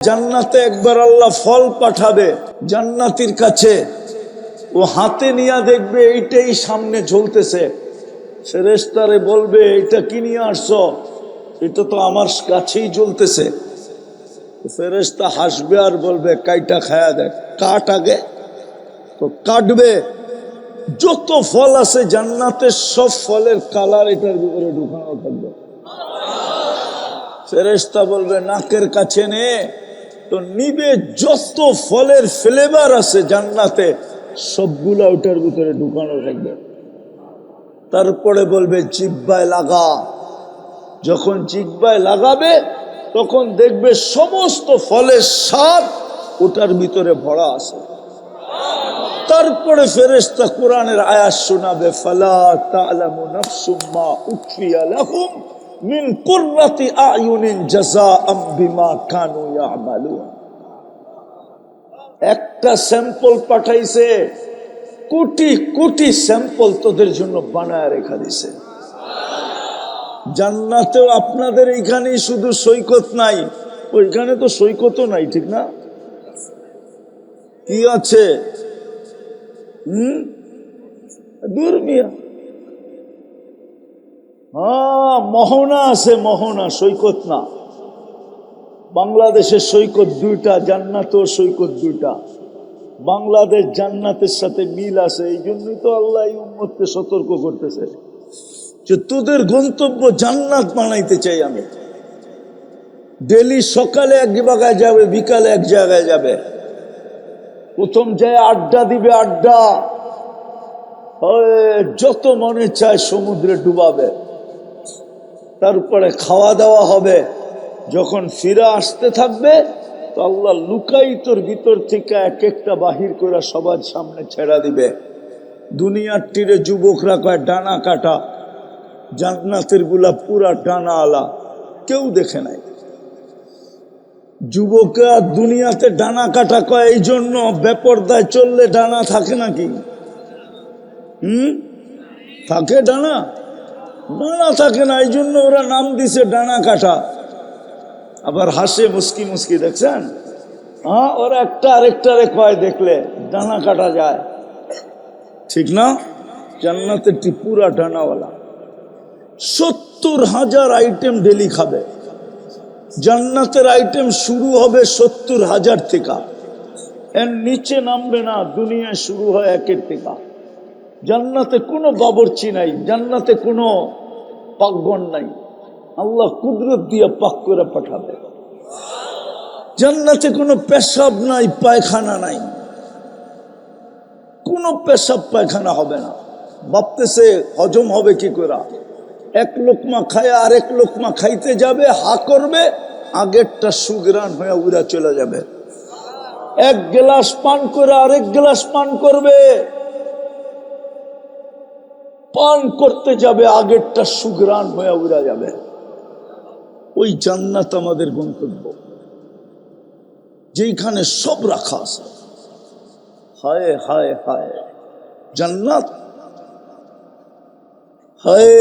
জান্নাতে একবার আল্লাহ ফল পাঠাবে জান্নাতীর কাছে, ও হাতে নিয়ে দেখবে এইটাই সামনে ঝুলতেছে। ফেরেশতারে বলবে এটা কি নিয়ে আসছো? এটা তো আমার কাছেই ঝুলতেছে। ফেরেশতা হাসবে আর বলবে কাইটা খায়া দেখ, কাট আগে। তো কাটবে, যত ফল আছে জান্নাতের সব ফলের কালার এটার ভিতরে ঢুকানো থাকবে। ফেরেশতা বলবে নাকের কাছে নে, তো নিবে যত ফলের ফ্লেভার আছে জান্নাতে সবগুলা ওটার ভিতরে ঢুকানো থাকবে। তারপরে বলবে জিহ্বায় লাগা। যখন জিহ্বায় লাগাবে তখন দেখবে সমস্ত ফলের স্বাদ ওটার ভিতরে ভরা আছে। তারপরে ফেরেশতা কোরআনের আয়াত শোনাবে, ফালা তা'লামু নাফসুম মা উখফিয়া লাহুম মিন কুররাতি আয়ুনিন জাযাআম বিমা কানু ইয়ামালুন। একটা স্যাম্পল পাঠাইছে, কোটি কোটি স্যাম্পল তোদের জন্য বানায় রেখা দিছে। জান্নাতেও আপনাদের এইখানেই শুধু সৈকত নাই, ওইখানে তো সৈকতও নাই, ঠিক না? কি আছে? দূর মিয়া, হ্যাঁ মোহনা আছে, মোহনা, সৈকত না। বাংলাদেশের সৈকত দুইটা, জান্নাতেও সৈকত দুইটা। বাংলাদেশ জান্নাতের সাথে মিল আছে, এই জন্যই তো আল্লাহ এই উম্মতকে সতর্ক করতেছে যে তোদের গন্তব্য জান্নাত বানাইতে চাই আমি। ডেলি সকালে এক জায়গায় যাবে, বিকালে এক জায়গায় যাবে। প্রথম যায় আড্ডা দিবে, আড্ডা যত মনে চায় সমুদ্রে ডুবাবে। তারপরে খাওয়া দাওয়া হবে। যখন ফিরে আসতে থাকবে তো আল্লাহ লুকাই তোর ভিতর থেকে এক একটা বাহির করে সবার সামনে ছেড়া দিবে। দুনিয়ার তীরে যুবকরা কয় ডানা কাটা, জান্নাতের গুলা পুরা ডানা আলা, কেউ দেখে নাই। যুবকরা দুনিয়াতে ডানা কাটা কয় এই জন্য, বেপরদায় চললে ডানা থাকে নাকি? থাকে ডানা? ডানা থাকে না, এই জন্য ওরা নাম দিছে ডানা কাটা। আবার হাসে মুস্কি মুস্কি, দেখছেন? হ্যাঁ, ওরা একটা আরেকটারে কয় দেখলে ডানা কাটা যায়, ঠিক না? জান্নাতের পুরা ডানাওয়ালা। 70,000 আইটেম ডেলি খাবে। জান্নাতের আইটেম শুরু হবে 70,000 থেকে, এর নিচে নামবে না। দুনিয়ায় শুরু হয় 1 থেকে। জান্নাতে কোনো বাবরচি নাই, জান্নাতে কোনো পাকঘর নাই, আল্লাহ কুদরত দিয়ে পাক করে পাঠাবে। জান্নাতে কোনো পেশাব নাই, পায়খানা নাই, কোনো পেশাব পায়খানা হবে না। ভাবতেছে হজম হবে কি করে? এক লোকমা খায় আরেক লোকমা খাইতে যাবে, হা করবে, আগেরটা সুগ্রান হয়ে উড়া চলে যাবে। এক গ্লাস পান করে আরেক গ্লাস পান করবে, পান করতে যাবে, আগেরটা সুগ্রান হয়ে উড়া যাবে। ওই জান্নাত আমাদের গন্তব্য, যেখানে সব রাখা আছে। হায় হায় হায় জান্নাত, হায়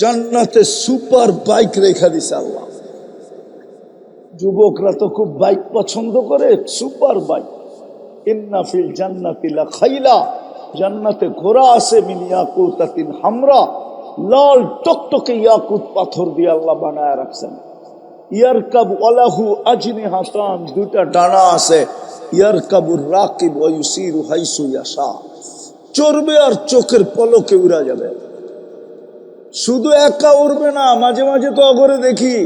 জান্নাতে সুপার বাইক রেখা দিছে আল্লাহ। যুবকরা তো খুব বাইক পছন্দ করে, সুপার বাইক। ইন্না ফিল জান্নাতি লাখাইলা, জান্নাতে ঘোড়া আছে, মিন ইয়াকুতাতিন হামরা, লাল টকটকে ইয়াকুত পাথর দিয়ে আল্লাহ বানায় রাখছেন। ইয়ারকাব ওয়ালাহু আজনিহাতান, দুইটা ডানা আছে। ইয়ারকাবুর রাকিব ওয়া ইউসিরু হাইসু ইয়াশা, চড়বে আর চোখের পলকে উড়া যাবে। শুধু একা উড়বে না, মাঝে মাঝে তো অগরে দেখি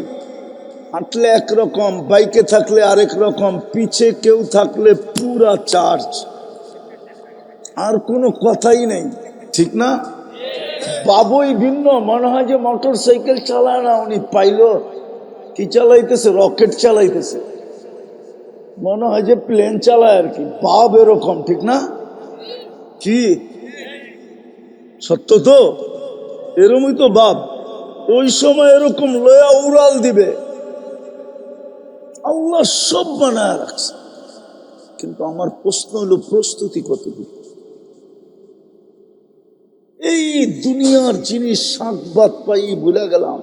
হাঁটলে একরকম, বাইকে থাকলে আরেক রকম, পিছে কেউ থাকলে পুরা চার্জ, আর কোনো কথাই নেই, ঠিক না? বাবুই ভিন্ন, মনে হয় যে মোটর সাইকেল চালায় না, উনি পাইলট। কি চালাইতেছে? রকেট চালাইতেছে, মনে হয় যে প্লেন চালায় আর কি। বাপ এরকম, ঠিক না? কি সত্য তো? এরকমই তো বাপ ওই সময় এরকম লয়া উড়াল দিবে। আল্লাহ সব বানায় রাখছে, কিন্তু আমার প্রশ্ন হলো প্রস্তুতি কতটুকু? এই দুনিয়ার জিনিস শাকবাদ পাই ভুলে গেলাম।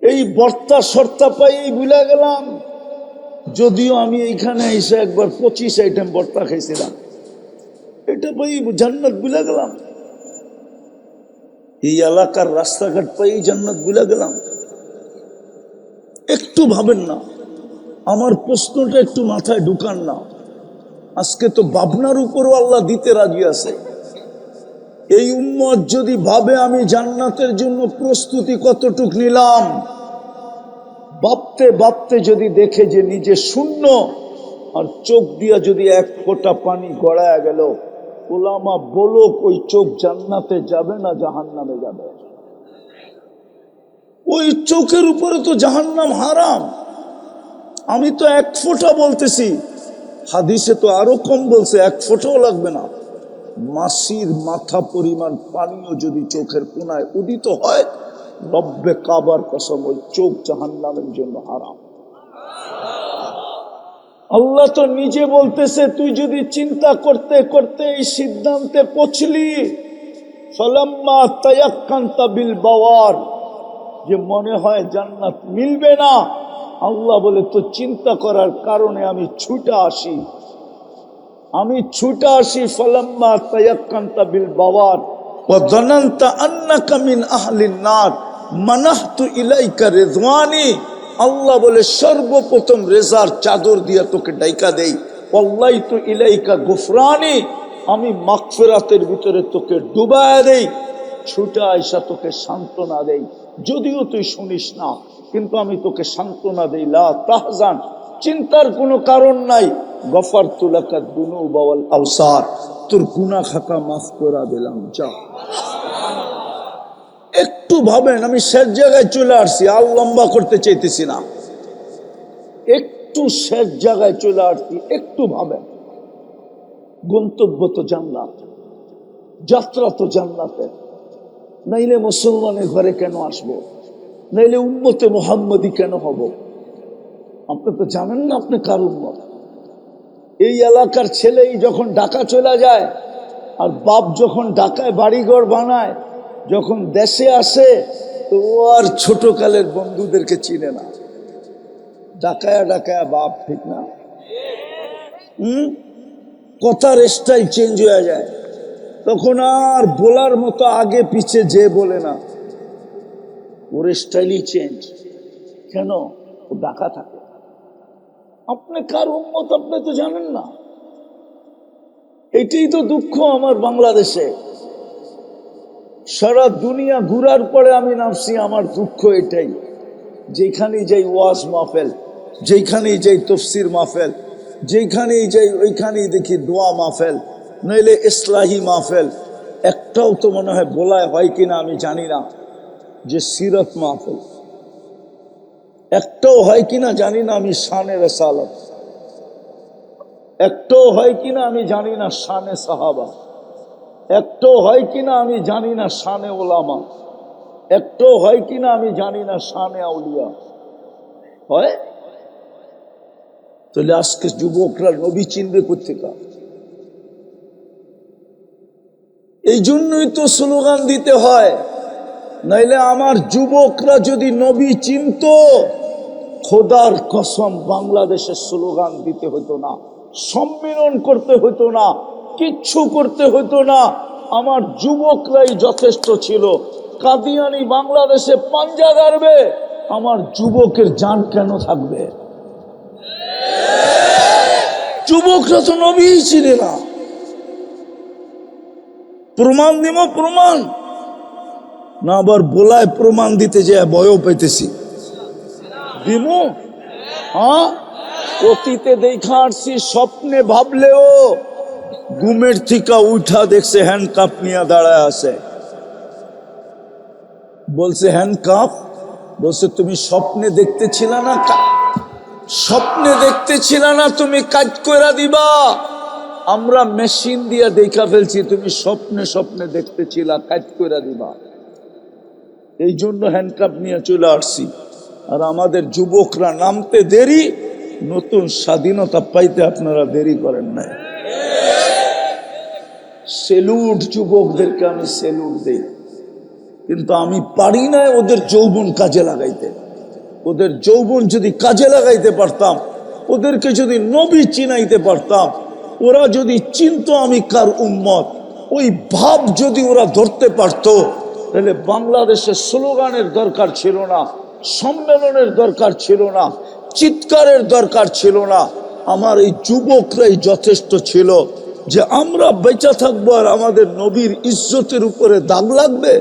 এই বর্তা সর্তা পাই ভুলে গেলাম। যদিও আমি এইখানে এসে একবার 25 আইটেম বর্তা খাইছিলাম, এটা পাই জান্নাত ভুলে গেলাম। এই এলাকার রাস্তাঘাট পাই জান্নাত ভুলে গেলাম। একটু ভাবেন না, আমার প্রশ্নটা একটু মাথায় ঢুকান না। আজকে তো ভাবনার উপরও আল্লাহ দিতে রাজি আছে। এই উম্মত যদি ভাবে আমি জান্নাতের জন্য প্রস্তুতি কতটুক নিলাম, ভাবতে ভাবতে যদি দেখে যে নিজে শূন্য, আর চোখ দিয়া যদি এক ফোঁটা পানি গড়ায় গেল, ওলামা বলুক ওই চোখ জান্নাতে যাবে না জাহান্নামে যাবে। ওই চোখের উপরে তো জাহান্নাম হারাম। আমি তো এক ফোঁটা বলতেছি, হাদিসে তো আরো কম বলছে, এক ফোঁটাও লাগবে না। মাসির মাথা পরিমাণ পানিও যদি চোখের কোনায় উদিত হয়, রব্বে কাবার কসম ওই চোখ জাহান্নামের জন্য হারাম। আল্লাহ তো নিজে বলতেছে, তুই যদি চিন্তা করতে করতে এই সিদ্ধান্তে পৌঁছলি, ফালাম্মা তায়াক্কানতা বিল বাওয়ার, যে মনে হয় জান্নাত মিলবে না, আল্লাহ বলে তো চিন্তা করার কারণে আমি ছুটে আসি। ফালাম্মা তায়াক্কানতা বিল বাওয়ার ওয়া যানানতা আন্নাকা মিন আহলিন নার মানাহতু ইলাইকা রিজওয়ানি, আল্লাহ বলে সর্বপ্রথম রেজার চাদর দিয়া তোকে ডাইকা দেই। ওয়াল্লাইতু ইলাইকা গুফরানি, আমি মাগফিরাতের ভিতরে তোকে ডুবায়া দেই। ছুটে আইসা তোকে সান্ত্বনা দেই, যদিও তুই শুনিস না, কিন্তু আমি তোকে সান্ত্বনা দেই। লা তাহজান, চিন্তার কোনো কারণ নাই। গফারতু লাকা যুনুবা ওয়াল আওসার, তোর গুনাহ খাতা মাফ করে দিলাম, যা। একটু ভাবেন, আমি শেষ জায়গায় চলে আসছি, আর লম্বা করতে চাইতেছি না। একটু শেষ জায়গায় চলে আসছি, একটু ভাবেন। গন্তব্য তো জান্নাত, যাত্রা তো জান্নাতে। নাইলে মুসলমানের ঘরে কেন আসবো? নাইলে উম্মতে মুহাম্মদী কেন হব? আপনি তো জানেন না আপনি কার উম্মত। এই এলাকার ছেলেই যখন ঢাকা চলে যায়, আর বাপ যখন ঢাকায় বাড়িঘর বানায়, যখন দেশে আসে, তো ও আর ছোটকালের বন্ধুদেরকে চিনে না। ঢাকায় ঢাকায় বাপ, ঠিক না? কথার স্টাইল চেঞ্জ হয়ে যায়, তখন আর বলার মতো আগে পিছে যে বলে না, ওর স্টাইলই চেঞ্জ। কেন? ও ঢাকা থাকে। আপনি কার উম্মত আপনি তো জানেন না। এটাই তো দুঃখ আমার বাংলাদেশে। সারা দুনিয়া ঘুরার পরে আমি নামছি, আমার দুঃখ এটাই। যেখানেই যাই ওয়াজ মাহফিল, যেখানেই যাই তফসির মাহফিল, যেখানেই যাই ওইখানেই দেখি দোয়া মাহফিল, নইলে ইসলাহি মাহফিল। একটাও তো মনে হয় বলায় হয় কিনা আমি জানি না যে সিরত মাহফিল। একটাও হয় কিনা জানি না আমি শানে রিসালাত। একটাও হয় কিনা আমি জানি না শানে সাহাবা। একটাও হয় কিনা আমি জানি না শানে ওলামা। একটাও হয় কিনা আমি জানি না শানে আউলিয়া। হয়? তাহলে আজকে যুবকরা নবী চিনবে কোথেকে? এই জন্যই তো স্লোগান দিতে হয়। নাইলে আমার যুবকরা যদি নবী চিনত, খোদার কসম বাংলাদেশের স্লোগান দিতে হতো না, সম্মেলন করতে হতো না, কিচ্ছু করতে হতো না। আমার যুবকরাই যথেষ্ট ছিল। কাদিয়ানি বাংলাদেশে পাঞ্জা গাড়বে, আমার যুবকের জান কেন থাকবে? যুবকরা তো নবীই চিনে না। প্রমাণ দিব, প্রমাণ না আবার বোলায় প্রমাণ দিতে যে ভয়ও পেতেছি। দিব? হ্যাঁ, অতীতে দেখা আসছি, স্বপ্নে ভাবলেও ঘুমের থেকে উঠা দেখছে হ্যান্ডকাপ নিয়ে দাঁড়ায় আছে। বলছে হ্যান্ডকাপ, বলছে তুমি স্বপ্নে দেখতেছিল না, স্বপ্নে দেখতেছিল না, তুমি কাজ করে দিবা। আমরা মেশিন দিয়ে দেখা ফেলছি, তুমি স্বপ্নে স্বপ্নে দেখতেছিলা, কাজ করে দিবা। এই জন্য হ্যান্ডকাপ নিয়ে চলে আসছি। আর আমাদের যুবকরা নামতে দেরি, নতুন স্বাধীনতা পাইতে আপনারা দেরি করেন নাই। সেলুট যুবকদেরকে আমি সেলুট দেই, কিন্তু আমি পারি না ওদের যৌবন কাজে লাগাইতে। ওদের যৌবন যদি কাজে লাগাইতে পারতাম, ওদেরকে যদি নবী চিনাইতে পারতাম, ওরা যদি চিনতো আমি কার উম্মত, ওই ভাব যদি ওরা ধরতে পারতো, তাহলে বাংলাদেশে স্লোগানের দরকার ছিল না, সম্মেলনের দরকার ছিল না, চিৎকারের দরকার ছিল না। আমার এই যুবকরাই যথেষ্ট ছিল যে আমরা বেঁচে থাকবো আর আমাদের নবীর ইজ্জতের উপরে দাগ লাগবে।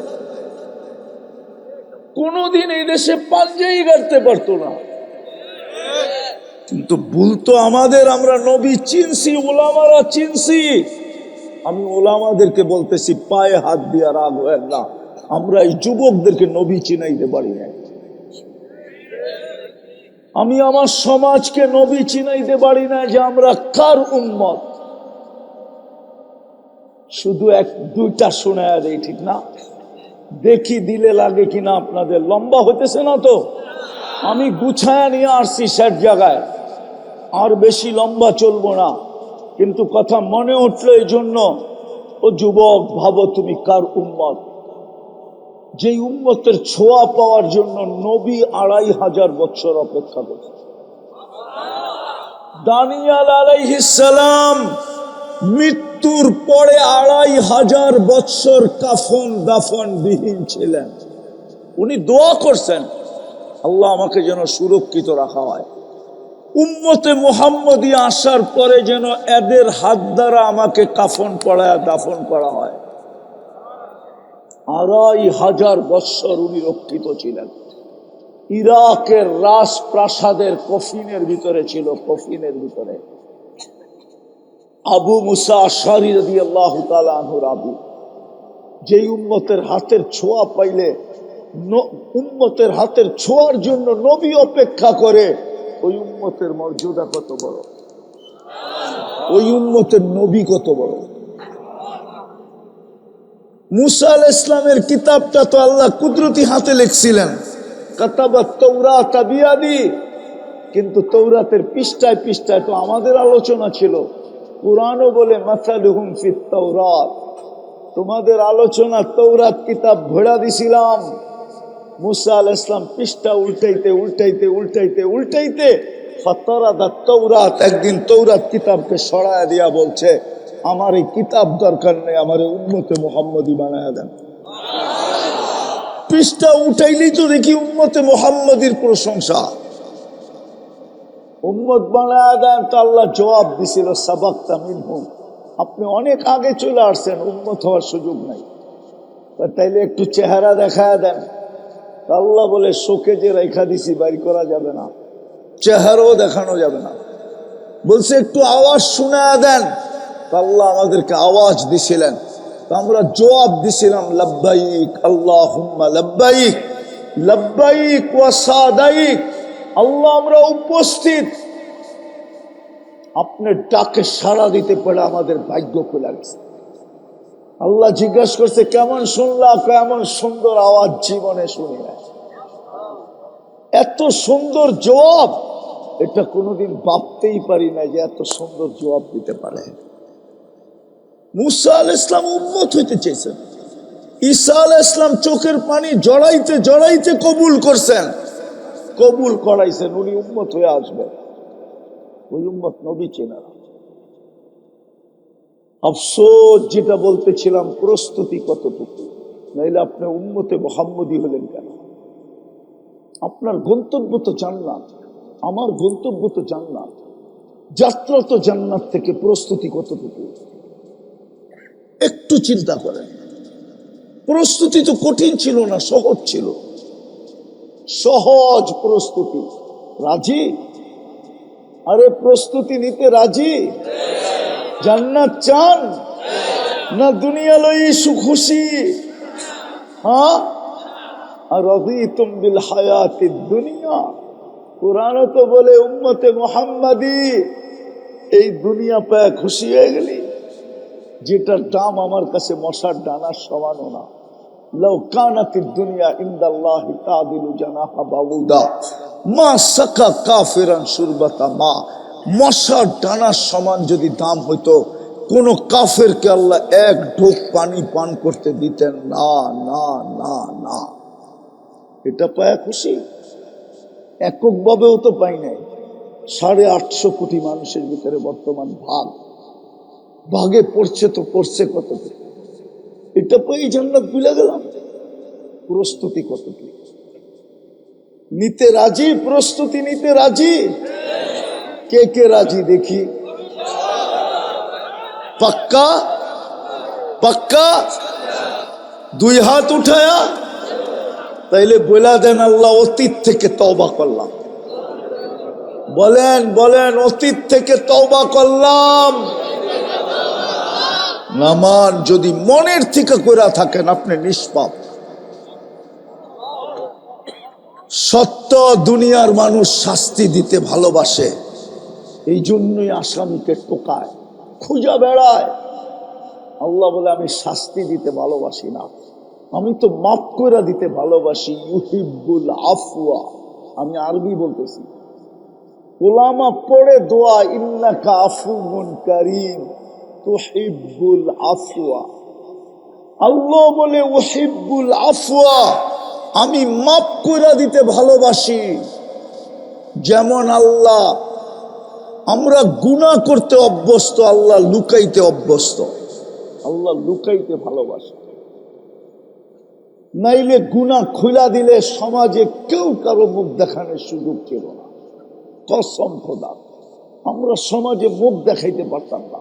কোনদিন এই দেশে পাঞ্জাই গাড়তে পারতো না, কিন্তু বলতো আমাদের, আমরা নবী চিনছি, ওলামারা চিনছি। আমি ওলামাদেরকে বলতেছি, পায়ে হাত দিয়ে রাগ হয় না, আমরা এই যুবকদেরকে নবী চিনাইতে পারি না। আমি আমার সমাজকে নবী চিনাইতে পারি না যে আমরা কার উম্মত। শুধু এক দুইটা শোনায় দেয়, ঠিক না? দেখি দিলে লাগে কিনা আপনাদের। লম্বা হইতেছে না তো? আমি গুছায়া নিয়ে আসছি ষাট জায়গায়, আর বেশি লম্বা চলবো না, কিন্তু কথা মনে উঠলো এই জন্য। ও যুবক, ভাবো তুমি কার উম্মত, যেই উম্মতের ছোঁয়া পাওয়ার জন্য নবী 2500 বছর অপেক্ষা করছে। দানিয়াল আলাইহিস সালাম মৃত্যুর পরে 2500 বছর কাফন দাফন বিহীন ছিলেন। উনি দোয়া করছেন, আল্লাহ আমাকে যেন সুরক্ষিত রাখা হয়, উম্মতে মুহাম্মদী আসার পরে যেন এদের হাত দ্বারা আমাকে কাফন পড়ায় দাফন করা হয়। 2500 বছর উনি রক্ষিত ছিলেন। ইরাকের রাজপ্রাসাদের কফিনের ভিতরে ছিল, কফিনের ভিতরে। আবু মুসা আশআরী রাদিয়াল্লাহু তাআলা আনহুর আবু, যেই উম্মতের হাতের ছোঁয়া পাইলে, উম্মতের হাতের ছোঁয়ার জন্য নবী অপেক্ষা করে, ওই উম্মতের মর্যাদা কত বড়, ওই উম্মতের নবী কত বড়। মুসা আলাইহিস সালামের কিতাবটা তো আল্লাহ কুদরতি হাতে লিখছিলেন, কাতাবাত তাওরাত বিয়াদি, কিন্তু তৌরাতের পৃষ্ঠায় পৃষ্ঠায় তো আমাদের আলোচনা ছিল। কুরআনও বলে মাসালুহুম ফিত তাওরাত, তোমাদের আলোচনা তৌরাত কিতাব ভরা দিছিলাম। মুসা আলাইহিস সালাম পৃষ্ঠা উল্টাইতে উল্টাইতে উল্টাইতে উল্টাইতে ফাতারাদাত তাওরাত, একদিন তৌরাত কিতাবকে সরায়া দিয়া বলছে, আমার এই কিতাব দরকার নেই, আমার এই উম্মতে মুহাম্মদী বানায়া দেন। পৃষ্ঠা উঠাইলেই তো দেখি উম্মতে মুহাম্মদীর প্রশংসা, উম্মত বানায়া দেন। তো আল্লাহ জবাব দিছিল, সাবাকতা মিনহুম, আপনি অনেক আগে চলে আসছেন, উম্মত হওয়ার সুযোগ নাই, তাইলে একটু চেহারা দেখায়া দেন। আল্লাহ বলে, শোকে যে রেখা দিছি বাইর করা যাবে না, চেহারাও দেখানো যাবে না, বলছে একটু আওয়াজ শোনায়া দেন। আল্লাহ আমাদেরকে আওয়াজ দিছিলেন, আমরা জবাব দিছিলাম, লাব্বাইক আল্লাহুম্মা লাব্বাইক, লাব্বাইক ওয়া সাদাইক। আল্লাহ আমরা উপস্থিত, আপনার ডাকে সাড়া দিতে পারে আমাদের ভাগ্য খুলে গেছে। আল্লাহ জিজ্ঞাসা করছে, কেমন শুনলা? কেমন সুন্দর আওয়াজ, জীবনে শুনি না। এত সুন্দর জবাব, এটা কোনোদিন ভাবতেই পারি না যে এত সুন্দর জবাব দিতে পারে। মুসা আলাইহিস সালাম উম্মত হইতে চেয়েছেন, ঈসা আলাইহিস সালাম চোখের পানি জড়াইতে জড়াইতে কবুল করছেন, কবুল করাইছেন, উনি উম্মত হয়ে আসবেন। ওই উম্মত নবী চেনা। আফসোস, যেটা বলতেছিলাম, প্রস্তুতি কতটুকু, নাইলে আপনি উম্মতে মুহাম্মদী হলেন কেন? আপনার গন্তব্য তো জান্নাত, আমার গন্তব্য তো জান্নাত, যাত্রা তো জান্নাত থেকে, প্রস্তুতি কতটুকু একটু চিন্তা করেন। প্রস্তুতি তো কঠিন ছিল না, সহজ ছিল, সহজ প্রস্তুতি। রাজি? আরে প্রস্তুতি নিতে রাজি? জান্নাত চান না দুনিয়া লই সুখুশি? হ্যাঁ, আর রাদিতুম বিল হায়াতিদ দুনিয়া। কুরআন তো বলে, উম্মতে মুহাম্মাদি, এই দুনিয়া পেয়ে খুশি হয়ে গেলি, যেটার দাম আমার কাছে মশার ডানার সমানও না। লাউ কানাতিদ দুনিয়া ইনদাল্লাহি তাদিলু জানাহা বাউদা মা সাকা কাফিরান শুরবাতা মা। মশার ডানার সমান যদি দাম হইতো, কোন কাফেরকে আল্লাহ এক ঢোক পানি পান করতে দিতেন না, না, না, না। এটা পায়া খুশি? এককভাবেও তো পাই নাই। 850 কোটি মানুষের ভিতরে বর্তমান ভাগে পড়ছে, তো পড়ছে কতটুকু? এটা পেয়ে জান্নাত ভুলে গেলাম। প্রস্তুতি কতটুকু নিতে রাজি? প্রস্তুতি নিতে রাজি? কে কে রাজি দেখি? পাক্কা? পাক্কা? 2 হাত উঠায়া তাইলে বলা দেন, আল্লাহ অতীত থেকে তওবা করলাম। বলেন বলেন, অতীত থেকে তওবা করলাম। নামান যদি মনের থেকে কইরা থাকেন আপনি নিষ্পাপ। সত্য দুনিয়ার মানুষ শাস্তি দিতে ভালোবাসে, এই জন্যই আসামিকে টোকায়, খুঁজা বেড়ায়। আল্লাহ বলে আমি শাস্তি দিতে ভালোবাসি না, আমি তো মাফ করে দিতে ভালোবাসি। ইউহিব্বুল আফওয়া, আমি আরবি বলতেছি। উলামা পড়ে দোয়া, ইন্নাকা আফুউন কারীম তুহিব্বুল আফওয়া। আল্লাহ বলে উহিব্বুল আফওয়া, আমি মাফ করে দিতে ভালোবাসি। যেমন আল্লাহ, আমরা গুনাহ করতে অভ্যস্ত, আল্লাহ লুকাইতে অভ্যস্ত। আল্লাহ লুকাইতে ভালোবাসে, নাইলে গুনাহ খুলা দিলে সমাজে কেউ কারো মুখ দেখানোর সুযোগ ছিল না। কসম খোদা, আমরা সমাজে মুখ দেখাইতে পারতাম না।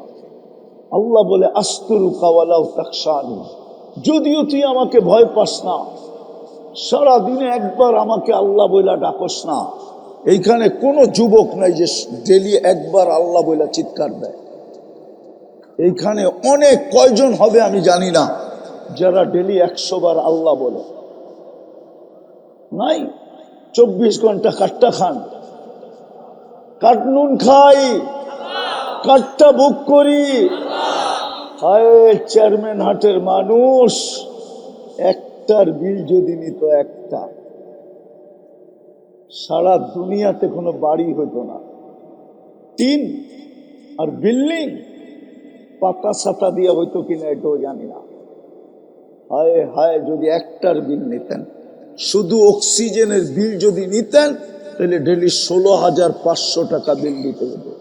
আল্লাহ বলে আস্তুরুকা ওয়ালাউ তাখশানি, যদিও তুই আমাকে ভয় পাস না, সারাদিনে একবার আমাকে আল্লাহ বইলা ডাকস না। এইখানে কোনো যুবক নাই যে ডেলি একবার আল্লাহ বইলা চিৎকার দেয়। এইখানে অনেক কয়জন হবে আমি জানি না যারা ডেলি 100 বার আল্লাহ বলে। নাই, 24 ঘন্টা কাট্টা খান, কাটনুন খাই, কাট্টা বুক করি। হায় চেয়ারম্যান হাটের মানুষ, একটার বিল যদি নিত, একটা, সারা দুনিয়াতে কোনো বাড়ি হইতো না। টিন আর বিল্ডিং পাতা ছাতা দিয়ে হইতো কিনা এটাও জানি না। হায় হায়, যদি একটার বিল নিতেন, শুধু অক্সিজেনের বিল যদি নিতেন, তাহলে ডেলি 16,500 টাকা বিল দিতে হতো।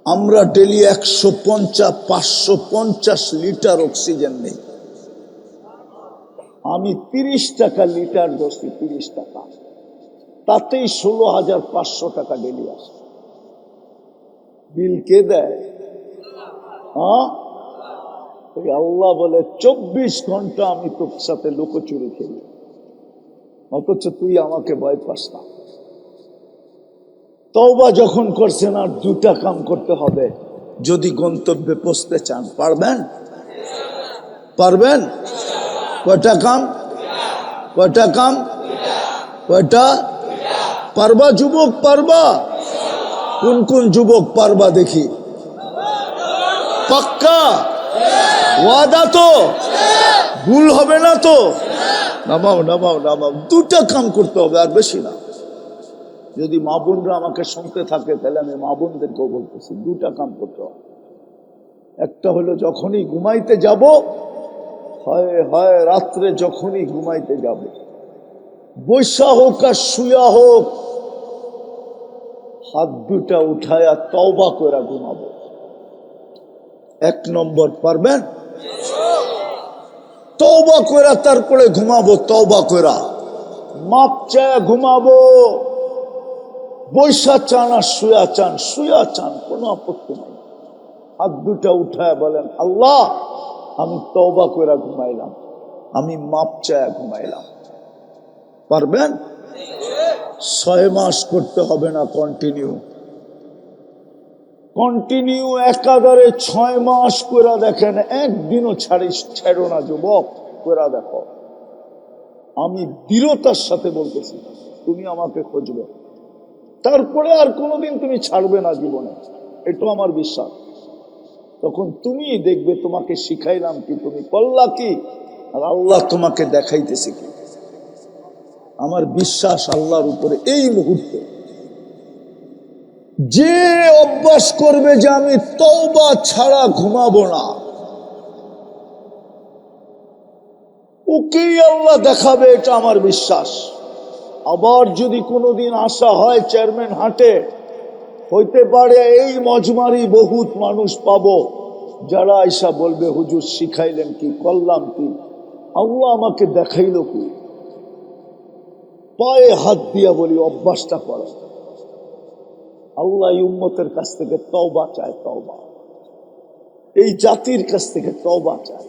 আমরা ডেলি 550 লিটার অক্সিজেন নেই। আমি 30 টাকা লিটার দোষী, 30 টাকা, তাতেই 16,500 টাকা ডেলি আসে। বিল কে দেয়? ওই আল্লাহ বলে 24 ঘন্টা আমি তোর সাথে লুকোচুরি খেলি, অথচ তুই আমাকে ভয় পাস না। তওবা যখন করছেন, আর 2টা কাম করতে হবে যদি গন্তব্যে পৌঁছতে চান। পারবেন? পারবেন? কয়টা কাম? কয়টা কাম? কয়টা? পারবা যুবক? পারবা? কোন কোন যুবক পারবা দেখি? পাক্কা ওয়াদা তো? ভুল হবে না তো? নামাও নামাও নামাও। 2টা কাম করতে হবে, আর বেশি না। যদি মা বোনরা আমাকে শুনতে থাকে, তাহলে আমি মা বোনদেরকেও বলতেছি, 2টা কাম করতে হবে। একটা হলো যখনই ঘুমাইতে যাব, হয় হয় রাত্রে যখনই ঘুমাইতে যাব, বৈশা হোক আর শুয়া হোক, হাত 2টা উঠায়া তওবা করে ঘুমাবো। 1 নম্বর। পারবেন? তওবা করে তারপরে ঘুমাবো। তওবা করে মাপ চায় ঘুমাবো। বৈশা চান আর শুয়া চান, শুয়া চান, কোনো আপত্তি নাই। হাত 2টা উঠায় বলেন, আল্লাহ আমি তওবা করে ঘুমাইলাম, আমি মাপ চায় ঘুমাইলাম। পারবেন? 6 মাস করতে হবে না, কন্টিনিউ কন্টিনিউ একাধারে 6 মাস করে দেখেন, একদিনও ছেড়ো না যুবক, করে দেখো। আমি দৃঢ়তার সাথে বলতেছি, তুমি আমাকে খুঁজবে, তারপরে আর কোনোদিন তুমি ছাড়বে না জীবনে, এটা আমার বিশ্বাস। তখন তুমি দেখবে তোমাকে শিখাইলাম কি, তুমি করলা কি, আর আল্লাহ তোমাকে দেখাইতেছে কি। আমার বিশ্বাস আল্লাহর উপরে। এই মুহূর্তে যে অভ্যাস করবে যে আমি তওবা ছাড়া ঘুমাবো না, ওকেই আল্লাহ দেখাবে, এটা আমার বিশ্বাস। আবার যদি কোনোদিন আসা হয় চেয়ারম্যান হাটে, হইতে পারে এই মজমারি বহুত মানুষ পাবো যারা আইসা বলবে হুজুর শিখাইলেন কি, করলাম কি, আল্লাহ আমাকে দেখাইল কি। পায়ে হাত দিয়া বলি অভ্যাসটা করো। আল্লাহ এই উম্মতের কাছ থেকে তওবা চায়, তওবা। এই জাতির কাছ থেকে তওবা চায়।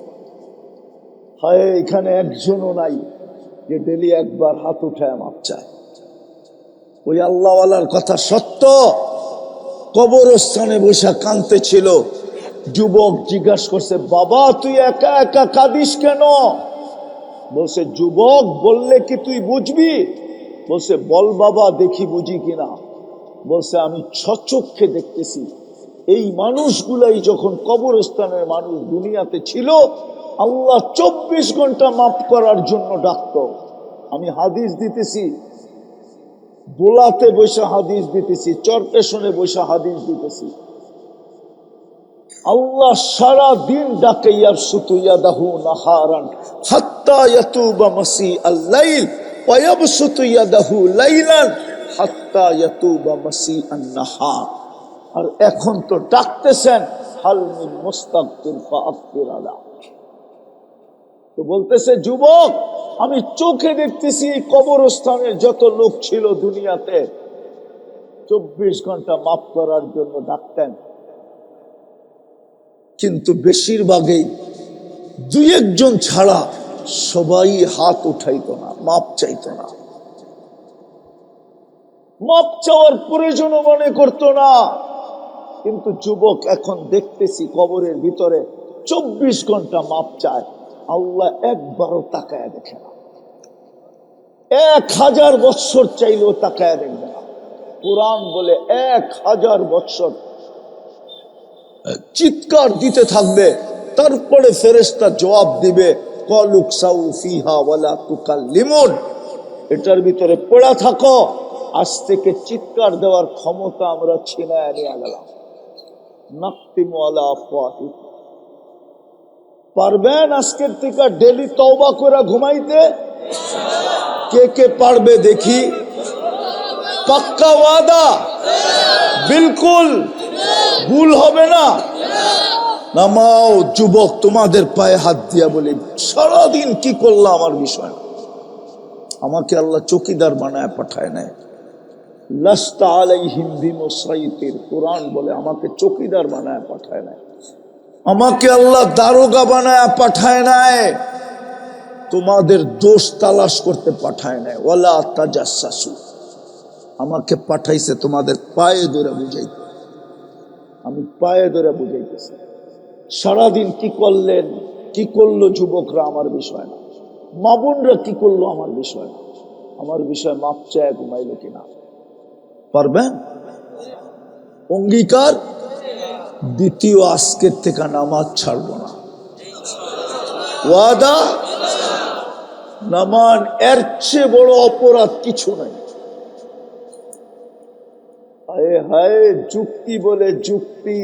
হায়, এখানে একজনও নাই যে ডেলি একবার হাত উঠায় মাপ চায়। ওই আল্লাহওয়ালার কথা সত্য। কবরস্থানে বসে কাঁদতে ছিল। যুবক জিজ্ঞাসা করছে, বাবা তুই একা একা কাঁদিস কেন? বলছে, যুবক বললে কি তুই বুঝবি? বলছে, বল বাবা, দেখি বুঝি কিনা। বলছে, আমি স্বচক্ষে দেখতেছি এই মানুষগুলাই যখন কবরস্থানের মানুষ দুনিয়াতে ছিল, আল্লাহ 24 ঘন্টা মাফ করার জন্য ডাকত। আমি হাদিস দিতেছি, বোলাতে বসে হাদিস দিতেছি, চরপেশনে বসে হাদিস দিতেছি। আল্লাহ সারা দিন ডাকে, ইয়াবসুতু ইয়াদাহু নাহারান হাত্তা ইয়াতুবা মাসি আল-লাইল ওয়া ইয়াবসুতু ইয়াদাহু লাইলান হাত্তা ইয়াতুবা মাসি আন-নাহার। আর এখন তো ডাকতেছেন, হাল মিন মুস্তাগফির ফাগফির আলা। তো বলতেছে, যুবক আমি চোখে দেখতেছি এই কবরস্থানের যত লোক ছিল দুনিয়াতে 24 ঘন্টা মাফ করার জন্য ডাকতেন, কিন্তু বেশিরভাগই দুই একজন ছাড়া সবাই হাত উঠাইতো না, মাপ চাইতো না, মাপ চাওয়ার প্রয়োজনও মনে করতো না। কিন্তু যুবক এখন দেখতেছি কবরের ভিতরে 24 ঘন্টা মাপ চায়, আল্লাহ একবারও তাকায় দেখে না। 1000 বৎসর চাইলেও তাকায় দেখবে না। কুরআন বলে 1000 বৎসর চিৎকার দিতে থাকবে, তারপরে ফেরেশতা জবাব দিবে, কলুক সাউ ফিহা ওয়ালা তুকাল্লিমুন। এটার ভিতরে পড়া থাকো, আজ থেকে চিৎকার দেওয়ার ক্ষমতা আমরা ছিনায় নিয়ে গেলাম। নাকতিমু আলা আফওয়াহিহিম। পারবেন আজকের থেকে ডেলি তওবা করে ঘুমাইতে? কে কে পারবে দেখি? পাক্কা ওয়াদা? বিলকুল ভুল হবে না? নামাও যুবক, তোমাদের পায়ে হাত দিয়া বলি, সারাদিন কি করলাম আমার বিষয় না। আমাকে আল্লাহ চৌকিদার বানায় পাঠায় নাই। লাস্তা আলাইহিম বিমুসাইতির। কুরআন বলে আমাকে চৌকিদার বানায় পাঠায় নাই। আমাকে আল্লাহ দারোগা বানায় পাঠায় নাই। তোমাদের দোষ তালাশ করতে পাঠায় নাই। ওয়ালা তাজাসসু। আমাকে পাঠাইছে তোমাদের পায়ে ধরে বুঝাইতে। আমি পায়ে ধরে বুঝাইতেছি। সারাদিন কি করলেন, কি করলো যুবকরা আমার বিষয় না, মা বোনরা কি করলো আমার বিষয় না। আমার বিষয় মাপ চায় ঘুমাইলো কিনা। পারবেন? অঙ্গীকার। দ্বিতীয়, আজকের থেকে নামাজ ছাড়বো না। ওয়াদা? নামান এর চেয়ে বড় অপরাধ কিছু নাই। হায় হায়, যুক্তি বলে যুক্তি।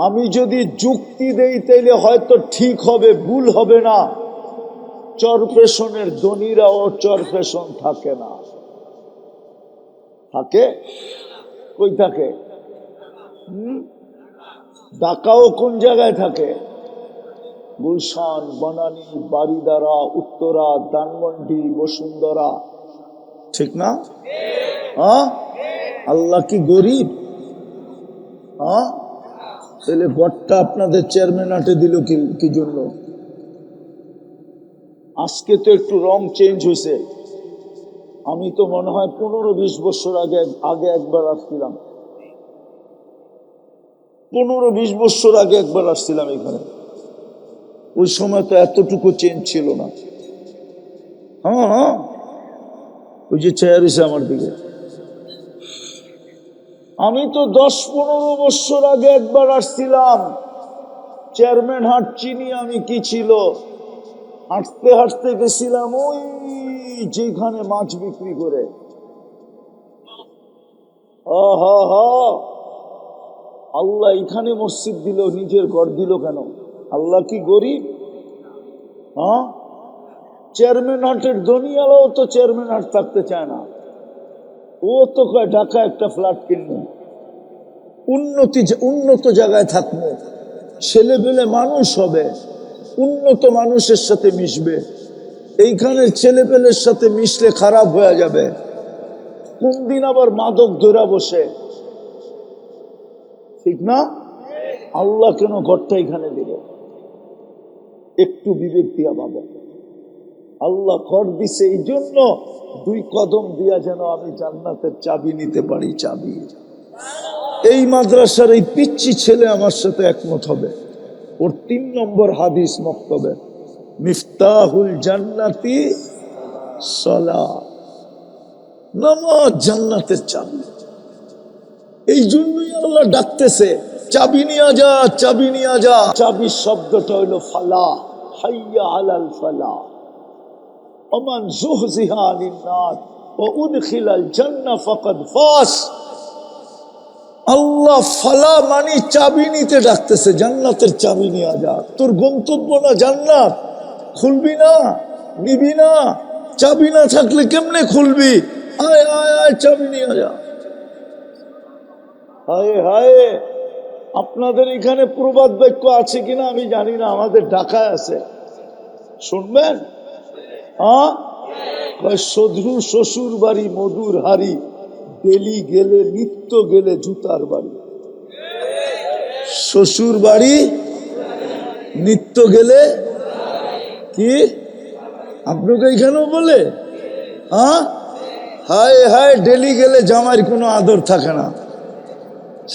আমি যদি যুক্তি দেই তাইলে হয়তো ঠিক হবে, ভুল হবে না। চরপেশনের ধনীরাও চরপেশন থাকে না। থাকে? কই থাকে? ঢাকাও কোন জায়গায় থাকে? গুলশান, বনানী, বারিধারা, উত্তরা, ধানমন্ডি, বসুন্ধরা, ঠিক না? হ্যাঁ? আল্লাহ কি গরিব? হ্যাঁ? তাহলে গড়টা আপনাদের চেয়ারম্যান হাটে দিল কি জন্য? আজকে তো একটু রং চেঞ্জ হয়েছে। আমি তো মনে হয় 15-20 বছর আগে একবার আসছিলাম। 15-20 বছর আগে একবার আসছিলাম এখানে। ওই সময় তো এতটুকু চেঞ্জ ছিল না। হ্যাঁ হ্যাঁ, ওই যে চেয়ার এসে আমার দিকে। আমি তো 10-15 বছর আগে একবার আসছিলাম। চেয়ারম্যান হাট চিনি আমি, কি ছিল? হাঁটতে হাঁটতে গেছিলাম ওই যেখানে মাছ বিক্রি করে। আল্লাহ এখানে মসজিদ দিল, নিজের ঘর দিল কেন? আল্লাহ কি গরিব? হ্যাঁ, চেয়ারম্যান হাটের দুনিয়ালাও তো চেয়ারম্যান হাট থাকতে চায় না, ও তো কয় ঢাকা একটা ফ্ল্যাট কিনবো, উন্নত জায়গায় থাকবো, ছেলে পেলে মানুষ হবে, উন্নত মানুষের সাথে মিশবে। এইখানে ছেলে পেলের সাথে মিশলে খারাপ হয়ে যাবে, কোন দিন আবার মাদক ধরা বসে, ঠিক না? আল্লাহ কেন ঘরটা এখানে দিল? একটু বিবেক দিয়া ভাবো। আল্লাহ ঘর দিছে এই জন্য 2 কদম দিয়া যেন আমি জান্নাতের চাবি নিতে পারি। চাবি এই মাদ্রাসার এই পিচ্চি ছেলে আমার সাথে একমত হবে। ওর 3 নম্বর হাদিস মক্তবে, মিফতাহুল জান্নাতি সালাত, নামাজ জান্নাতের চাবি। এই জন্যই আল্লাহ ডাকতেছে, চাবি নিয়ে যা, চাবি নিয়ে যা। চাবির শব্দটা হইল ফালা, হাইয়া আলাল ফালা, ওমান যুহজিহা আনিন নার ওয়া উদখিলাল জান্নাহ ফাকাদ ফাস। আল্লাহ ফালা মানে চাবি নিতে ডাকতেছে, জান্নাতের চাবি নিয়ে যা। তোর গন্তব্য না জান্নাত, খুলবি না, নিবি না, চাবি না থাকলে কেমনে খুলবি? আয় আয় আয়, চাবি নিয়ে যা। হায় হায়, আপনাদের এখানে প্রবাদ বাক্য আছে কিনা আমি জানি না, আমাদের ঢাকায় আছে, শুনবেন? শত্রু শ্বশুর বাড়ি মধুর হাড়ি, ডেলি গেলে নিত্য গেলে জুতার বাড়ি। শ্বশুর বাড়ি নিত্য গেলে কি আপনাকে এখানেও বলে? হায় হায়, ডেলি গেলে জামাইয়ের কোনো আদর থাকে না।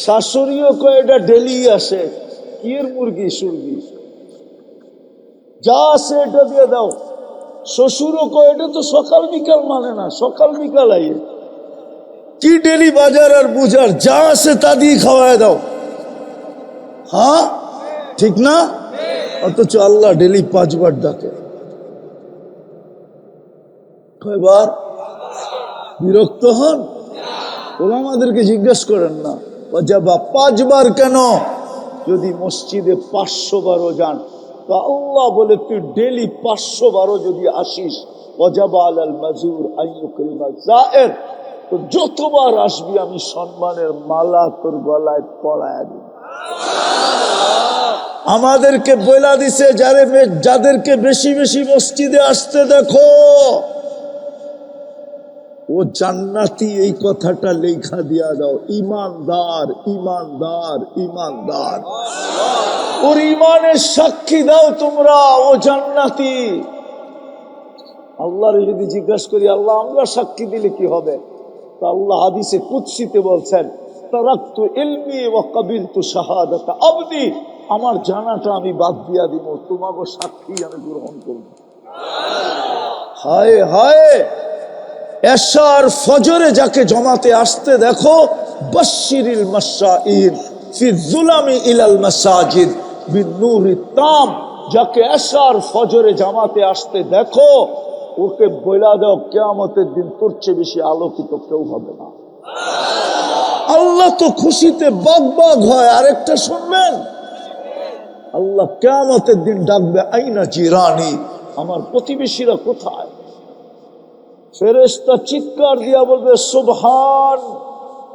শাশুড়িও কয় এটা ডেলি আসে, কি এর মুরগি সুরগি যা আছে এটা দিয়ে দাও। শ্বশুরও কয় এটা তো সকাল বিকাল মানে না, সকাল বিকাল আইয়ে কি ডেলি বাজার আর বুঝার, যা আছে তা দিয়ে খাওয়ায় দাও। হ্যাঁ ঠিক না? অথচ আল্লাহ ডেলি 5 বার ডাকে। কয়বার? বিরক্ত হন? ওলামাদেরকে জিজ্ঞেস করেন না, ওয়াজাবা 5 বার কেন? যদি মসজিদে 500 বারও যান তো আল্লাহ বলে তুই ডেলি 500 বারও যদি আসিস, ওয়াজাবা আলাল মাজুর আইয়ুকরিমা যায়ের, তো যতবার আসবি আমি সম্মানের মালা তোর গলায় পরায়া দিব। আমাদেরকে বইলা দিছে, যাদেরকে বেশি বেশি মসজিদে আসতে দেখো ও জান্নাতি, এই কথাটা লেখা দিয়া দাও। ইমানদার ইমানদার ইমানদার, ওর ইমানের সাক্ষী দাও তোমরা, ও জান্নাতি। আল্লাহরে যদি জিজ্ঞাসা করি, আল্লাহ আমরা সাক্ষী দিলে কি হবে? তো আল্লাহ হাদিসে কুদসিতে বলছেন, তারাকতু ইলমি ওয়া কাবিলতু শাহাদাতা আবদি, আমার জানাটা আমি বাদ দিয়া দিব, তোমাকে সাক্ষী আমি গ্রহণ করব। হায় হায়, এশার ফজরে যাকে জমাতে আসতে দেখো, বাশশিরিল মাশাইর ফি যুলামি ইলাল মাসাজিদ বিনূরিত তাম, যাকে এশার ফজরে জামাতে আসতে দেখো ওকে বইলা দাও কিয়ামতের দিন তোর চেয়ে বেশি আলোকিত কেউ হবে না। আল্লাহ তো খুশিতে বাগ বাগ হয়। আরেকটা শুনবেন, আল্লাহ কিয়ামতের দিন ডাকবে, আইনা জিরানি, আমার প্রতিবেশীরা কোথায়? ফেরেশতা চিৎকার দিয়া বলবে, সুবহান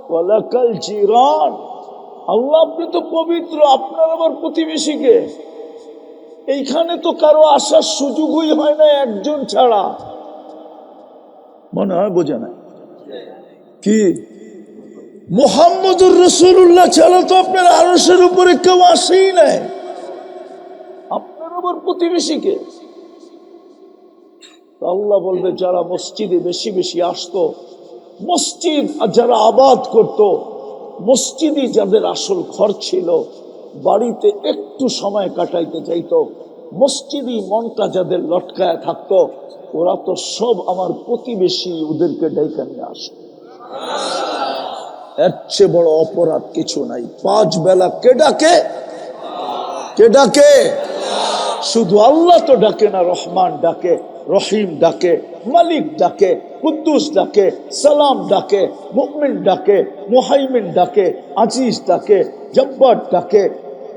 ওয়ালাকাল জিরান, আল্লাহ আপনি তো পবিত্র, আপনার আবার প্রতিবেশীকে? এইখানে তো কারো আসার সুযোগই হয় না একজন ছাড়া, মনে হয় বোঝে না কি? মুহাম্মদুর রাসূলুল্লাহ ছাড়া তো আপনার আরশের উপরে কেউ আসেই নাই, আপনার আবার প্রতিবেশীকে? আল্লাহ বলবে, যারা মসজিদে বেশি বেশি আসতো, মসজিদ যারা আবাদ করত, মসজিদই যাদের আসল ঘর ছিল, বাড়িতে একটু সময় কাটাইতে চাইতো, মসজিদই মনটা যাদের লটকায় থাকতো, ওরা তো সব আমার প্রতিবেশী, ওদেরকে ডাইকা নিয়ে আসতো। এর চেয়ে বড় অপরাধ কিছু নাই। 5 বেলা কে ডাকে? কে ডাকে? শুধু আল্লাহ তো ডাকে না, রহমান ডাকে, রহিম ডাকে, মালিক ডাকে, কুদ্দুস ডাকে, সালাম ডাকে, মুমিন ডাকে, মুহাইমিন ডাকে, আজিজ ডাকে, জব্বার ডাকে,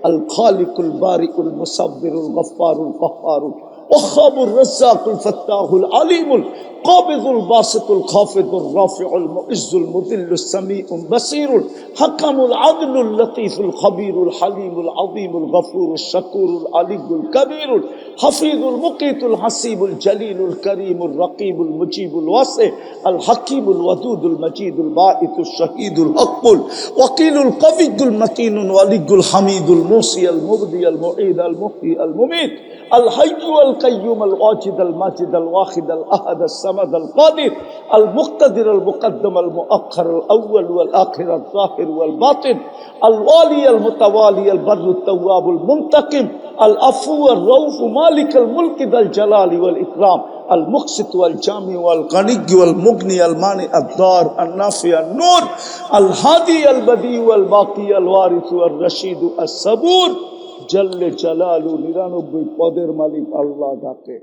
আল খালিকুল বারিকুল মুসাব্বিরুল গফফারুল কাহ্হারুল وخاب الرزاق الفتاح العليم القابض الباسط الخافض الرافع المعز المذل السميع البصير الحكم العدل اللطيف الخبير الحليم العظيم الغفور الشكور العلي الكبير الحفيظ المقيت الحسيب الجليل الكريم الرقيب المجيب الواسع الحكيم الودود المجيد الباعث الشهيد الحق الوكيل القوي المتين الولي الحميد الموصي المبدي المعيد المحيي المميت الحي والقيوم الواجد الماجد الواحد الأحد الصمد القادر المقتدر المقدم المؤخر الأول والآخر الظاهر والباطن الوالي المتوالي البر التواب المنتقم العفو الرؤوف مالك الملك ذا الجلال والإكرام المقسط والجامع والغني والمغني المانع الضار النافع النور الهادي البديع والباقي الوارث والرشيد الصبور জল্লে জালালু 99 পদের মালিক আল্লাহ ডাকে।